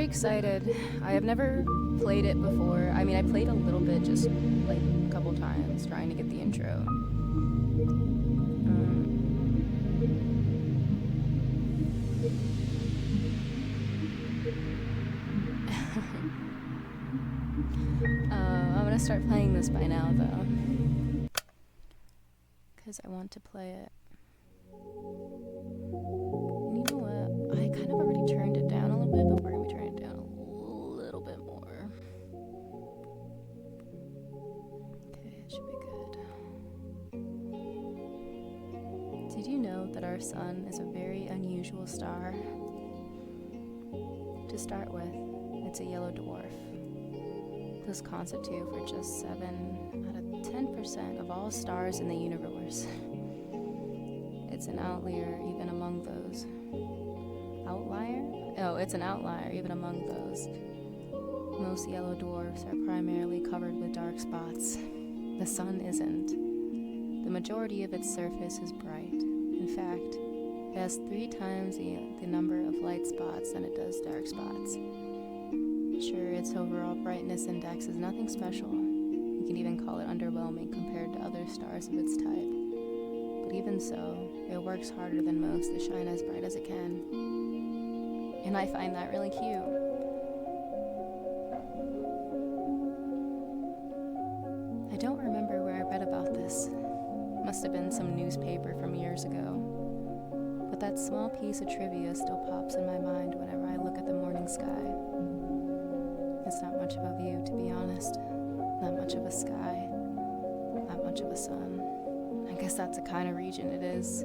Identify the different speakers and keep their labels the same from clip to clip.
Speaker 1: excited. I have never played it before. I mean, I played a little bit, just like a couple times, trying to get the intro. I'm gonna start playing this by now, though, because I want to play it. And you know what? I kind of already turned it down a little bit, but we're gonna be turning it down a little bit more. Okay, it should be good. Did you know that our sun is a very unusual star? To start with, it's a yellow dwarf. This constitute for just 7 out of 10% of all stars in the universe. It's an outlier even among those. Outlier? Oh, it's an outlier even among those. Most yellow dwarfs are primarily covered with dark spots. The sun isn't. The majority of its surface is bright. In fact, it has 3 times the number of light spots than it does dark spots. Sure, its overall brightness index is nothing special. You can even call it underwhelming compared to other stars of its type. But even so, it works harder than most to shine as bright as it can. And I find that really cute. I don't remember where I read about this. Must have been some newspaper from years ago. But that small piece of trivia still pops in my mind whenever I look at the morning sky. It's not much of a view, to be honest. Not much of a sky. Not much of a sun. I guess that's the kind of region it is.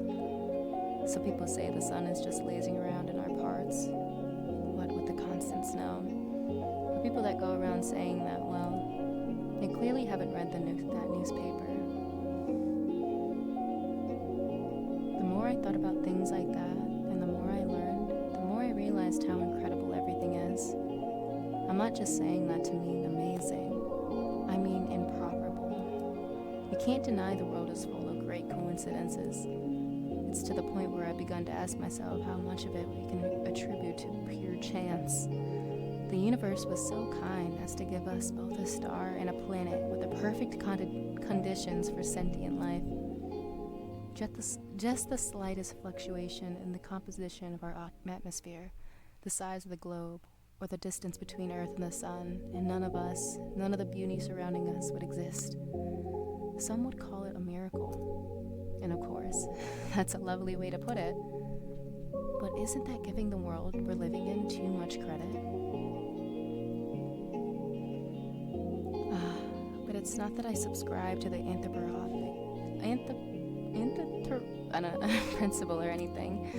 Speaker 1: Some people say the sun is just lazing around in our parts. What with the constant snow. For people that go around saying that, well, they clearly haven't read that newspaper. The more I thought about things like that, and the more I learned, the more I realized how incredible everything is. I'm not just saying that to mean amazing. I mean improbable. You can't deny the world is full of great coincidences. It's to the point where I've begun to ask myself how much of it we can attribute to pure chance. The universe was so kind as to give us both a star and a planet with the perfect conditions for sentient life. Just the slightest fluctuation in the composition of our atmosphere, the size of the globe, or the distance between Earth and the Sun, and none of the beauty surrounding us would exist. Some would call it a miracle. And of course, that's a lovely way to put it. But isn't that giving the world we're living in too much credit? But it's not that I subscribe to the principle or anything.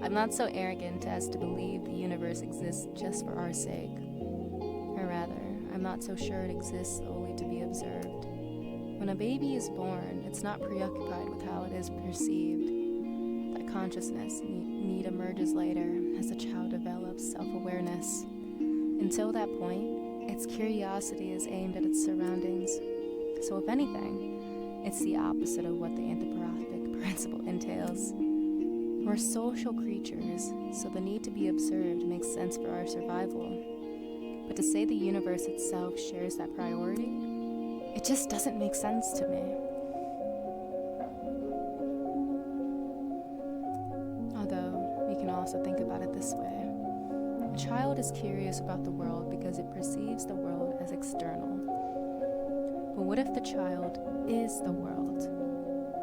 Speaker 1: I'm not so arrogant as to believe the universe exists just for our sake. Or rather, I'm not so sure it exists solely to be observed. When a baby is born, it's not preoccupied with how it is perceived. That consciousness need emerges later as the child develops self-awareness. Until that point, its curiosity is aimed at its surroundings. So if anything, it's the opposite of what the anthropomorphic principle entails. We're social creatures, so the need to be observed makes sense for our survival. But to say the universe itself shares that priority, it just doesn't make sense to me. Although, we can also think about it this way. A child is curious about the world because it perceives the world as external. But what if the child is the world?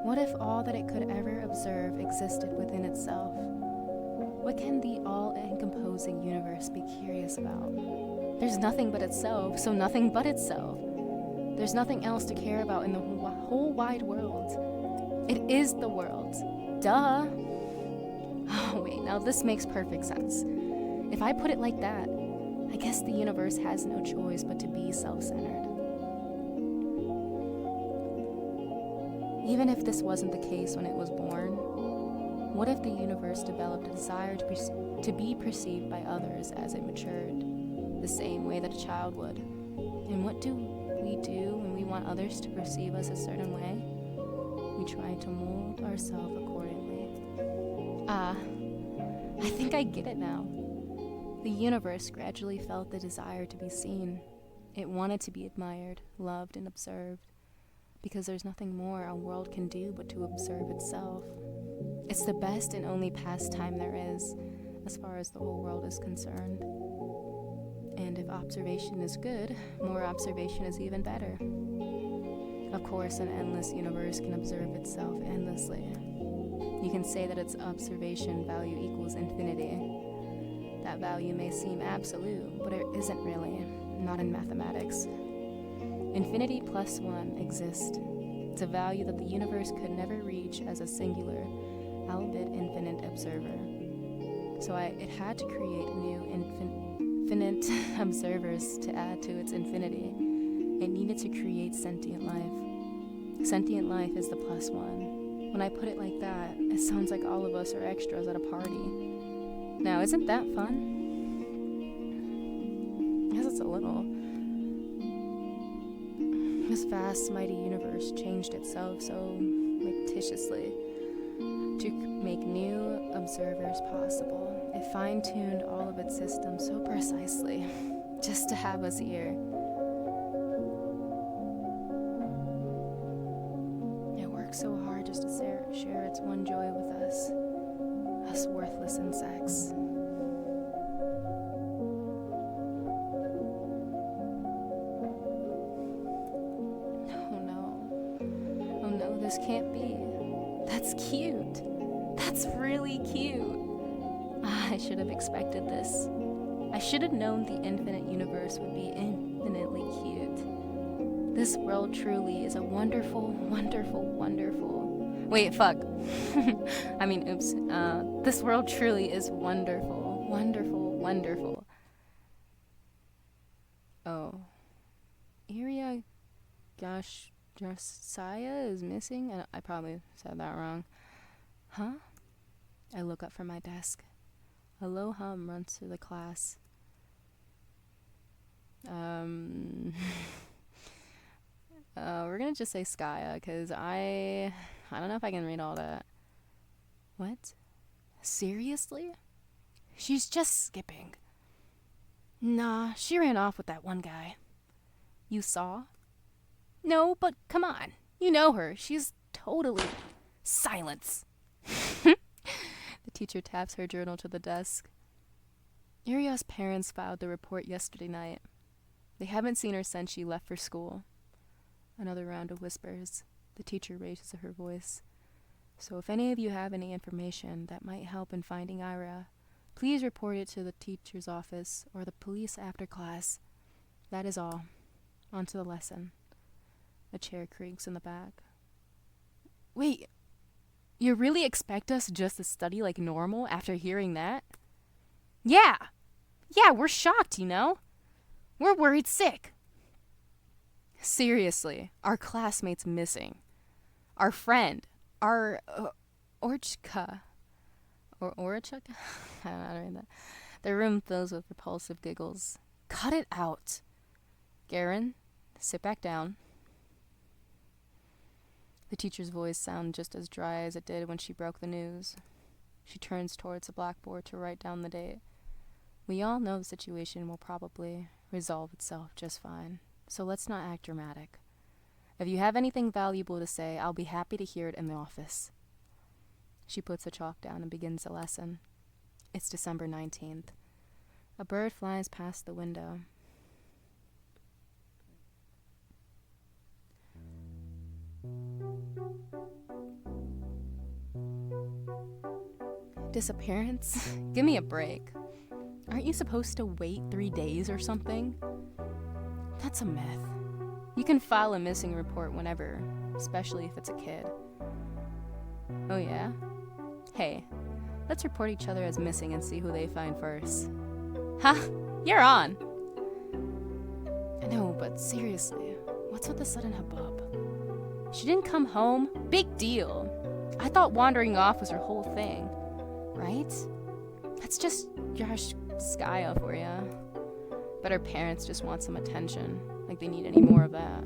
Speaker 1: What if all that it could ever observe existed within itself? What can the all-encompassing universe be curious about? There's nothing but itself, so nothing but itself. There's nothing else to care about in the whole wide world. It is the world. Duh. Oh, wait, now this makes perfect sense. If I put it like that, I guess the universe has no choice but to be self-centered. Even if this wasn't the case when it was born, what if the universe developed a desire to be perceived by others as it matured, the same way that a child would? And what do we do when we want others to perceive us a certain way? We try to mold ourselves accordingly. I think I get it now. The universe gradually felt the desire to be seen. It wanted to be admired, loved, and observed, because there's nothing more a world can do but to observe itself. It's the best and only pastime there is, as far as the whole world is concerned. And if observation is good, more observation is even better. Of course, an endless universe can observe itself endlessly. You can say that its observation value equals infinity. That value may seem absolute, but it isn't really, not in mathematics. Infinity plus one exists. It's a value that the universe could never reach as a singular, albeit infinite observer. So it had to create new infinite observers to add to its infinity. It needed to create sentient life. Sentient life is the plus one. When I put it like that, it sounds like all of us are extras at a party. Now, isn't that fun? I guess it's a little. This vast, mighty universe changed itself so meticulously to make new observers possible. It fine-tuned all of its systems so precisely just to have us here. It works so hard just to share its one joy with us worthless insects. Oh no, this can't be. That's cute. That's really cute. I should have expected this. I should have known the infinite universe would be infinitely cute. This world truly is a wonderful, wonderful, wonderful. Wait, fuck. I mean, oops. This world truly is wonderful, wonderful, wonderful. Oh. Iria Josiah is missing? I probably said that wrong. Huh? I look up from my desk. A low hum runs through the class. We're gonna just say Skya, because I don't know if I can read all that. What? Seriously? She's just skipping. Nah, she ran off with that one guy. You saw? No, but come on. You know her. She's totally... Silence. The teacher taps her journal to the desk. Iria's parents filed the report yesterday night. They haven't seen her since she left for school. Another round of whispers. The teacher raises her voice. So if any of you have any information that might help in finding Ira, please report it to the teacher's office or the police after class. That is all. On to the lesson. A chair creaks in the back. Wait, you really expect us just to study like normal after hearing that? Yeah, we're shocked, you know? We're worried sick. Seriously, our classmate's missing. Our friend, our Orchka. Or Orchka? I don't know how to read that. The room fills with repulsive giggles. Cut it out. Garen, sit back down. The teacher's voice sounded just as dry as it did when she broke the news. She turns towards the blackboard to write down the date. We all know the situation will probably resolve itself just fine, so let's not act dramatic. If you have anything valuable to say, I'll be happy to hear it in the office. She puts the chalk down and begins the lesson. It's December 19th. A bird flies past the window. Disappearance? Give me a break. Aren't you supposed to wait 3 days or something? That's a myth. You can file a missing report whenever, especially if it's a kid. Oh yeah? Hey, let's report each other as missing and see who they find first. Ha! You're on! I know, but seriously, what's with the sudden hubbub? She didn't come home? Big deal. I thought wandering off was her whole thing. Right? That's just Josh Skya for ya. But her parents just want some attention. Like they need any more of that.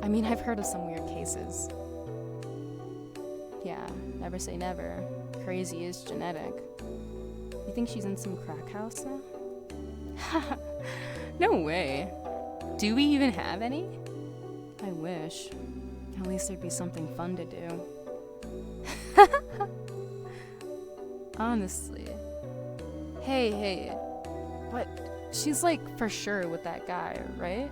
Speaker 1: I mean, I've heard of some weird cases. Yeah, never say never. Crazy is genetic. You think she's in some crack house now? No way. Do we even have any? I wish. At least there'd be something fun to do. Honestly. Hey. What? She's like for sure with that guy, right?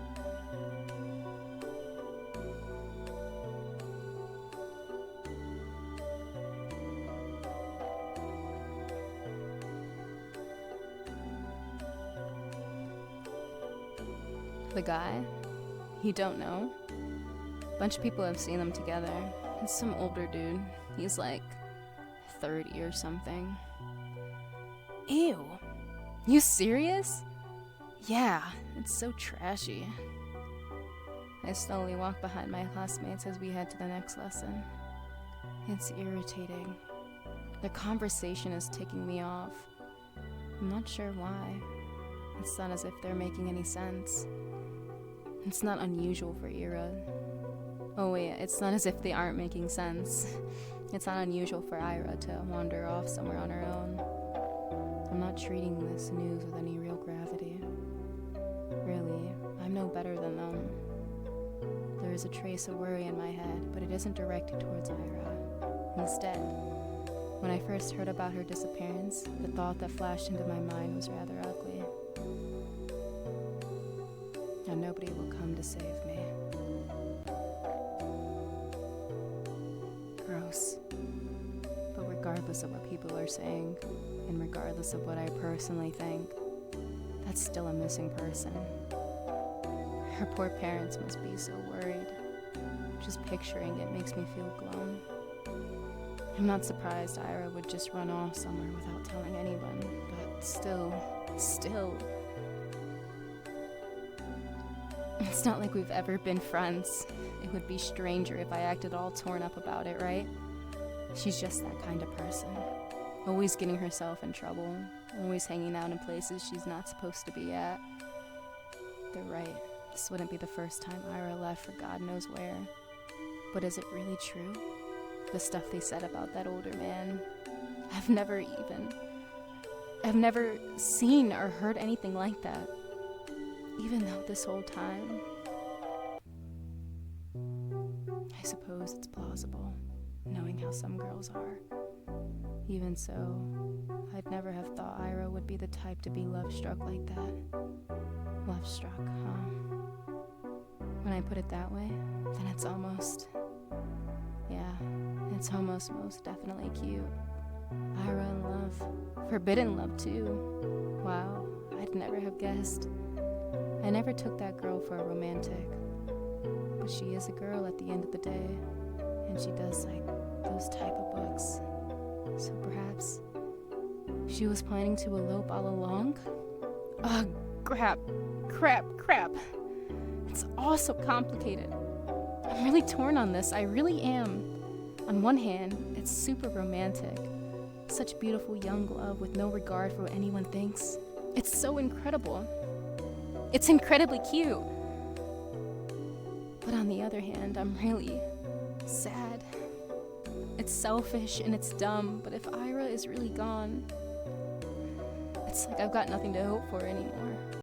Speaker 1: The guy? You don't know? A bunch of people have seen them together. It's some older dude. He's like 30 or something. Ew. You serious? Yeah, it's so trashy. I slowly walk behind my classmates as we head to the next lesson. It's irritating. The conversation is ticking me off. I'm not sure why. It's not as if they're making any sense. It's not unusual for Ira. Oh wait, it's not as if they aren't making sense. It's not unusual for Ira to wander off somewhere on her own. I'm not treating this news with any real gravity. Really, I'm no better than them. There is a trace of worry in my head, but it isn't directed towards Ira. Instead, when I first heard about her disappearance, the thought that flashed into my mind was rather ugly. And nobody will come to save me. Gross. But regardless of what people are saying, and regardless of what I personally think, that's still a missing person. Her poor parents must be so worried. Just picturing it makes me feel glum. I'm not surprised Ira would just run off somewhere without telling anyone, but still. It's not like we've ever been friends. It would be stranger if I acted all torn up about it, right? She's just that kind of person. Always getting herself in trouble. Always hanging out in places she's not supposed to be at. They're right. This wouldn't be the first time Ira left for God knows where. But is it really true? The stuff they said about that older man. I've never seen or heard anything like that. Even though this whole time, I suppose it's plausible, knowing how some girls are. Even so, I'd never have thought Ira would be the type to be love-struck like that. Love-struck, huh? When I put it that way, then it's almost most definitely cute. Ira in love. Forbidden love, too. Wow, I'd never have guessed. I never took that girl for a romantic. But she is a girl at the end of the day. And she does like those type of books. So perhaps she was planning to elope all along? Ugh, crap. It's all so complicated. I'm really torn on this, I really am. On one hand, it's super romantic. Such beautiful young love with no regard for what anyone thinks. It's so incredible. It's incredibly cute. But on the other hand, I'm really sad. It's selfish and it's dumb, but if Ira is really gone, it's like I've got nothing to hope for anymore.